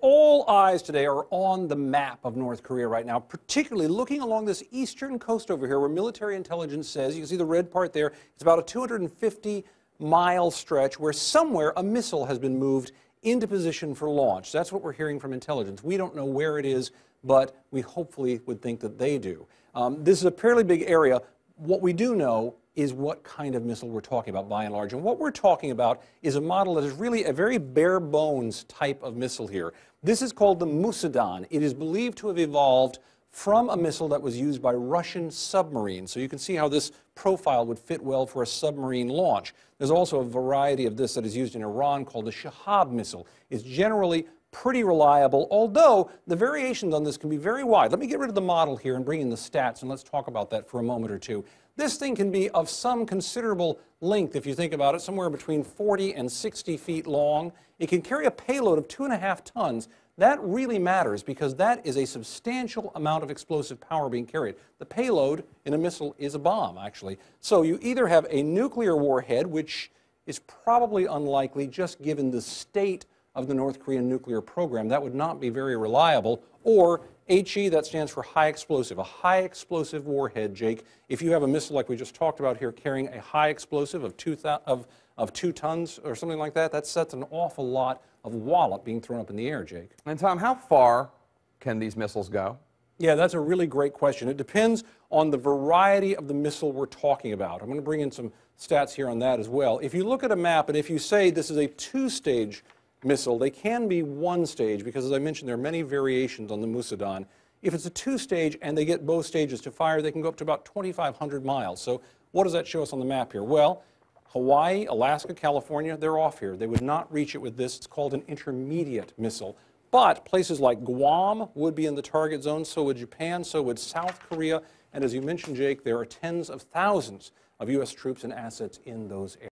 All eyes today are on the map of North Korea right now, particularly looking along this eastern coast over here where military intelligence says, you can see the red part there, it's about a 250-mile stretch where somewhere a missile has been moved into position for launch. That's what we're hearing from intelligence. We don't know where it is, but we hopefully would think that they do. This is a fairly big area. What we do know is what kind of missile we're talking about by and large. And what we're talking about is a model that is really a very bare bones type of missile here. This is called the Musadan. It is believed to have evolved from a missile that was used by Russian submarines. So you can see how this profile would fit well for a submarine launch. There's also a variety of this that is used in Iran called the Shahab missile. It's generally pretty reliable, although the variations on this can be very wide. Let me get rid of the model here and bring in the stats, and let's talk about that for a moment or two. This thing can be of some considerable length, if you think about it, somewhere between 40 and 60 feet long. It can carry a payload of 2.5 tons. That really matters because that is a substantial amount of explosive power being carried. The payload in a missile is a bomb, actually. So you either have a nuclear warhead, which is probably unlikely just given the state of the North Korean nuclear program. That would not be very reliable. Or HE, that stands for high explosive, a high explosive warhead, Jake. If you have a missile like we just talked about here carrying a high explosive of 2 tons or something like that, that sets an awful lot of wallop being thrown up in the air, Jake. And Tom, how far can these missiles go? Yeah, that's a really great question. It depends on the variety of the missile we're talking about. I'm going to bring in some stats here on that as well. If you look at a map and if you say this is a two-stage missile, they can be one stage because, as I mentioned, there are many variations on the Musadan. If it's a two-stage and they get both stages to fire, they can go up to about 2,500 miles. So what does that show us on the map here? Well, Hawaii, Alaska, California, they're off here. They would not reach it with this. It's called an intermediate missile. But places like Guam would be in the target zone, so would Japan, so would South Korea. And as you mentioned, Jake, there are tens of thousands of U.S. troops and assets in those areas.